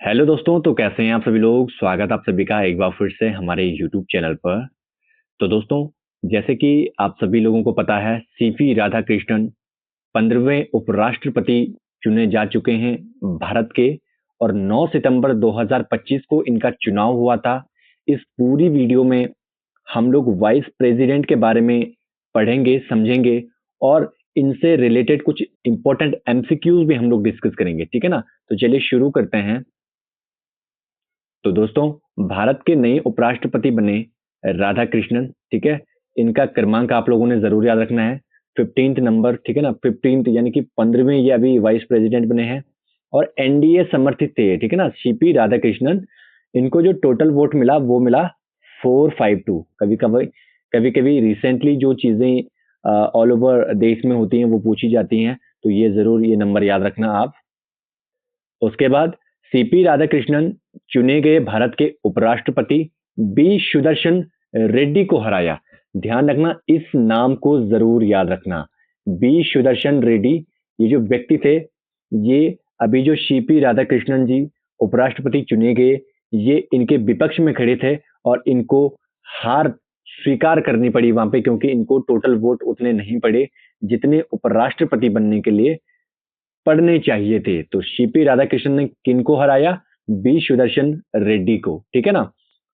Hello दोस्तों, तो कैसे हैं आप सभी लोग। स्वागत आप सभी का एक बार फिर से हमारे यूट्यूब चैनल पर। तो दोस्तों, जैसे कि आप सभी लोगों को पता है, सीपी राधाकृष्णन 15वें उपराष्ट्रपति चुने जा चुके हैं भारत के। और 9 सितंबर 2025 को इनका चुनाव हुआ था। इस पूरी वीडियो में हम लोग वाइस प्रेसिडेंट के बारे में पढ़ेंगे, समझेंगे और इनसे रिलेटेड कुछ इंपॉर्टेंट एमसीक्यूज भी हम लोग डिस्कस करेंगे, ठीक है ना। तो चलिए शुरू करते हैं। तो दोस्तों, भारत के नए उपराष्ट्रपति बने राधाकृष्णन, ठीक है। इनका क्रमांक आप लोगों ने जरूर याद रखना है, 15th नंबर, ठीक है ना। 15th यानी कि 15वें ये अभी वाइस प्रेसिडेंट बने हैं और एनडीए समर्थित थे, ठीक है ना, सीपी राधाकृष्णन। इनको जो टोटल वोट मिला वो मिला 452। कभी कभी रिसेंटली जो चीजें ऑल ओवर देश में होती हैं वो पूछी जाती हैं, तो ये जरूर ये नंबर याद रखना आप। उसके बाद सीपी राधाकृष्णन चुने गए भारत के उपराष्ट्रपति बी सुदर्शन रेड्डी को हराया। ध्यान रखना, इस नाम को जरूर याद रखना, बी सुदर्शन रेड्डी। ये जो व्यक्ति थे, ये अभी जो सीपी राधाकृष्णन जी उपराष्ट्रपति चुने गए, ये इनके विपक्ष में खड़े थे और इनको हार स्वीकार करनी पड़ी वहां पे, क्योंकि इनको टोटल वोट उतने नहीं पड़े जितने उपराष्ट्रपति बनने के लिए पढ़ने चाहिए थे। तो सीपी राधाकृष्णन ने किनको हराया? बी सुदर्शन रेड्डी को, ठीक है ना।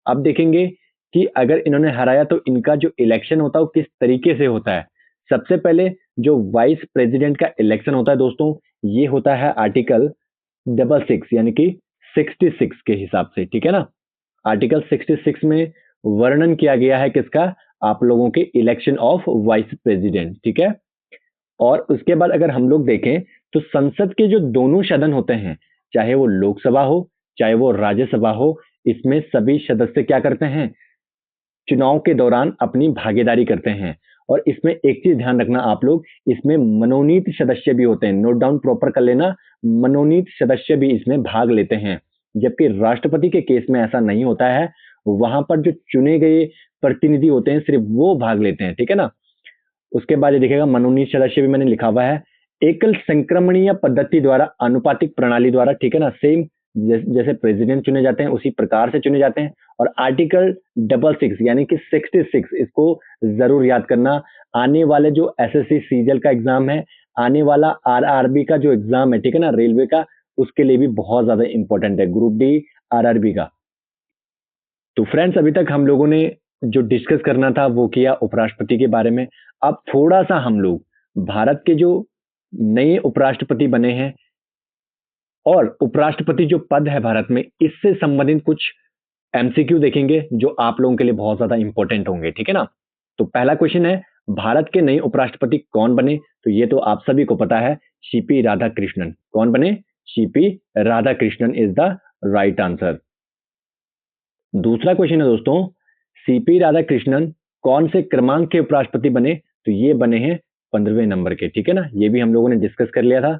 अब देखेंगे कि अगर इन्होंने हराया तो इनका जो इलेक्शन होता है वो किस तरीके से होता है। सबसे पहले जो वाइस प्रेसिडेंट का इलेक्शन होता है दोस्तों, ये होता है आर्टिकल 66 यानी कि 66 के हिसाब से, ठीक है ना। आर्टिकल 66 में वर्णन किया गया है किसका? आप लोगों के इलेक्शन ऑफ वाइस प्रेसिडेंट, ठीक है। और उसके बाद अगर हम लोग देखें तो संसद के जो दोनों सदन होते हैं, चाहे वो लोकसभा हो चाहे वो राज्यसभा हो, इसमें सभी सदस्य क्या करते हैं? चुनाव के दौरान अपनी भागीदारी करते हैं। और इसमें एक चीज ध्यान रखना आप लोग, इसमें मनोनीत सदस्य भी होते हैं। नोट डाउन प्रॉपर कर लेना, मनोनीत सदस्य भी इसमें भाग लेते हैं। जबकि राष्ट्रपति के केस में ऐसा नहीं होता है, वहां पर जो चुने गए प्रतिनिधि होते हैं सिर्फ वो भाग लेते हैं, ठीक है ना। उसके बाद ये देखिएगा, मनोनीत सदस्य भी मैंने लिखा हुआ है। एकल संक्रमणीय पद्धति द्वारा, आनुपातिक प्रणाली द्वारा, ठीक है ना। सेम जैसे प्रेसिडेंट चुने जाते हैं उसी प्रकार से चुने जाते हैं। और आर्टिकल 66 यानी कि 66, इसको जरूर याद करना। आने वाले जो एसएससी सीजीएल का एग्जाम है, आने वाला आरआरबी का जो एग्जाम है, ठीक है ना, रेलवे का, उसके लिए भी बहुत ज्यादा इंपॉर्टेंट है, ग्रुप डी आरआरबी का। तो फ्रेंड्स, अभी तक हम लोगों ने जो डिस्कस करना था वो किया उपराष्ट्रपति के बारे में। अब थोड़ा सा हम लोग भारत के जो नए उपराष्ट्रपति बने हैं और उपराष्ट्रपति जो पद है भारत में, इससे संबंधित कुछ एमसीक्यू देखेंगे जो आप लोगों के लिए बहुत ज्यादा इंपॉर्टेंट होंगे, ठीक है ना। तो पहला क्वेश्चन है, भारत के नए उपराष्ट्रपति कौन बने? तो ये तो आप सभी को पता है, सीपी राधाकृष्णन। कौन बने? CP Radhakrishnan is the right answer. दूसरा क्वेश्चन है दोस्तों, सीपी राधाकृष्णन कौन से क्रमांक के उपराष्ट्रपति बने? तो ये बने हैं 15वें नंबर के, ठीक है ना। ये भी हम लोगों ने डिस्कस कर लिया था।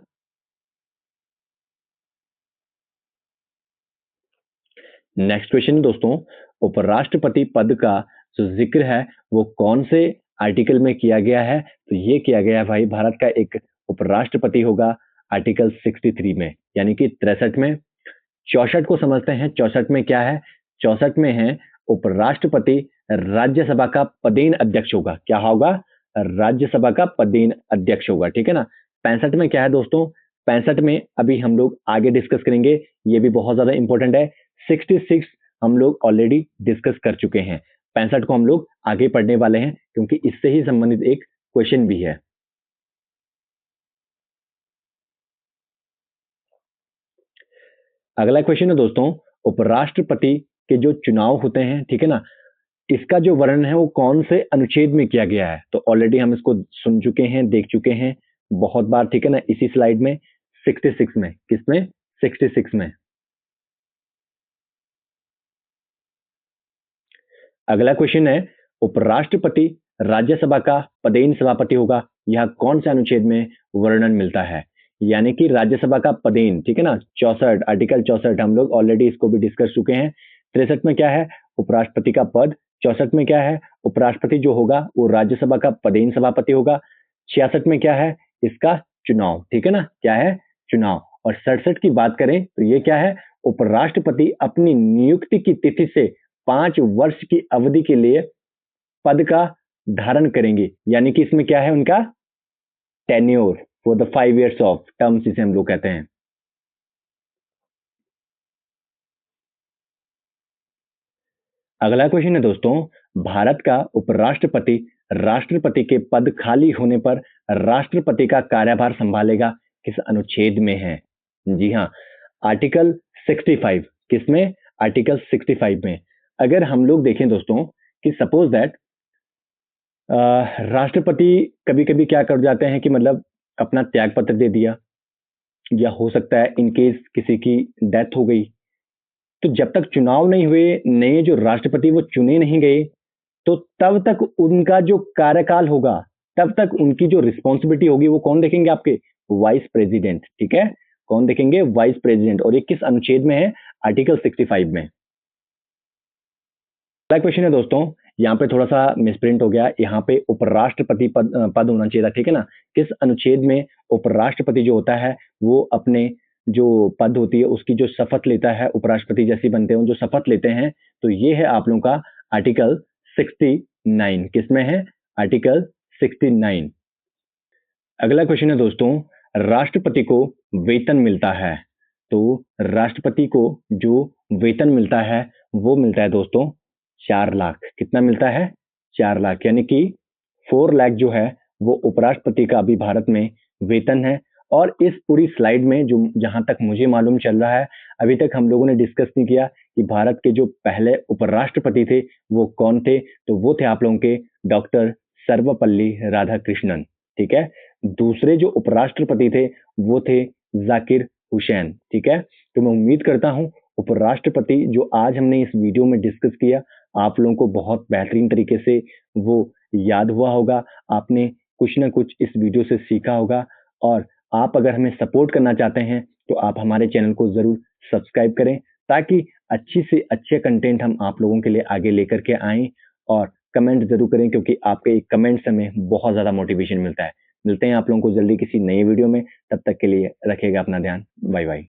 नेक्स्ट क्वेश्चन है दोस्तों, उपराष्ट्रपति पद का जो जिक्र है वो कौन से आर्टिकल में किया गया है? तो ये किया गया है भाई, भारत का एक उपराष्ट्रपति होगा आर्टिकल 63 में, यानी कि 63 में। 64 को समझते हैं, 64 में क्या है? 64 में है, उपराष्ट्रपति राज्यसभा का पदेन अध्यक्ष होगा। क्या होगा? राज्यसभा का पदेन अध्यक्ष होगा, ठीक है ना। 65 में क्या है दोस्तों? 65 में अभी हम लोग आगे डिस्कस करेंगे, ये भी बहुत ज्यादा इंपॉर्टेंट है। 66 हम लोग ऑलरेडी डिस्कस कर चुके हैं, 65 को हम लोग आगे पढ़ने वाले हैं क्योंकि इससे ही संबंधित एक क्वेश्चन भी है। अगला क्वेश्चन है दोस्तों, उपराष्ट्रपति के जो चुनाव होते हैं, ठीक है ना, इसका जो वर्णन है वो कौन से अनुच्छेद में किया गया है? तो ऑलरेडी हम इसको सुन चुके हैं, देख चुके हैं बहुत बार, ठीक है ना, इसी स्लाइड में 66 में। किसमें? 66 में। अगला क्वेश्चन है, उपराष्ट्रपति राज्यसभा का पदेन सभापति होगा, यह कौन से अनुच्छेद में वर्णन मिलता है? यानी कि राज्यसभा का पदेन, ठीक है ना, 64, आर्टिकल 64, हम लोग ऑलरेडी इसको भी डिस्कस चुके हैं। 63 में क्या है? उपराष्ट्रपति का पद। 64 में क्या है? उपराष्ट्रपति जो होगा वो राज्यसभा का पदेन सभापति होगा। 66 में क्या है? इसका चुनाव, ठीक है ना, क्या है? चुनाव। और 67 की बात करें तो ये क्या है? उपराष्ट्रपति अपनी नियुक्ति की तिथि से 5 वर्ष की अवधि के लिए पद का धारण करेंगे, यानी कि इसमें क्या है उनका tenure for the 5 years of terms, इसे हम लोग कहते हैं। अगला क्वेश्चन है दोस्तों, भारत का उपराष्ट्रपति राष्ट्रपति के पद खाली होने पर राष्ट्रपति का कार्यभार संभालेगा किस अनुच्छेद में है? जी हाँ, आर्टिकल 65। किसमें? आर्टिकल 65 में। अगर हम लोग देखें दोस्तों कि सपोज दैट राष्ट्रपति कभी कभी क्या कर जाते हैं कि मतलब अपना त्याग पत्र दे दिया, या हो सकता है इन केस किसी की डेथ हो गई, तो जब तक चुनाव नहीं हुए, नए जो राष्ट्रपति वो चुने नहीं गए, तो तब तक उनका जो कार्यकाल होगा, तब तक उनकी जो रिस्पॉन्सिबिलिटी होगी वो कौन देखेंगे? आपके वाइस प्रेसिडेंट। ठीक है, कौन देखेंगे? Vice president. और ये किस अनुच्छेद में है? आर्टिकल 65 में। अगला क्वेश्चन है दोस्तों, यहाँ पे थोड़ा सा मिसप्रिंट हो गया, यहाँ पे उपराष्ट्रपति पद होना चाहिए था, ठीक है ना? किस अनुच्छेद में उपराष्ट्रपति जो होता है वो अपने जो पद होती है उसकी जो शपथ लेता है, उपराष्ट्रपति जैसे बनते हैं जो शपथ लेते हैं, तो ये है आप लोगों का आर्टिकल 69। किसमें है? आर्टिकल 69। अगला क्वेश्चन है दोस्तों, राष्ट्रपति को वेतन मिलता है, तो राष्ट्रपति को जो वेतन मिलता है वो मिलता है दोस्तों 4 लाख। कितना मिलता है? 4 लाख, यानी कि 4 लाख जो है वो उपराष्ट्रपति का अभी भारत में वेतन है। और इस पूरी स्लाइड में जो जहां तक मुझे मालूम चल रहा है, अभी तक हम लोगों ने डिस्कस नहीं किया कि भारत के जो पहले उपराष्ट्रपति थे वो कौन थे, तो वो थे आप लोगों के डॉक्टर सर्वपल्ली राधाकृष्णन। ठीक है, दूसरे जो उपराष्ट्रपति थे वो थे जाकिर हुसैन। ठीक है, तो मैं उम्मीद करता हूं उपराष्ट्रपति जो आज हमने इस वीडियो में डिस्कस किया, आप लोगों को बहुत बेहतरीन तरीके से वो याद हुआ होगा, आपने कुछ ना कुछ इस वीडियो से सीखा होगा। और आप अगर हमें सपोर्ट करना चाहते हैं तो आप हमारे चैनल को जरूर सब्सक्राइब करें, ताकि अच्छी से अच्छे कंटेंट हम आप लोगों के लिए आगे लेकर के आएं। और कमेंट जरूर करें, क्योंकि आपके कमेंट से हमें बहुत ज्यादा मोटिवेशन मिलता है। मिलते हैं आप लोगों को जल्दी किसी नए वीडियो में, तब तक के लिए रखिएगा अपना ध्यान। Bye bye.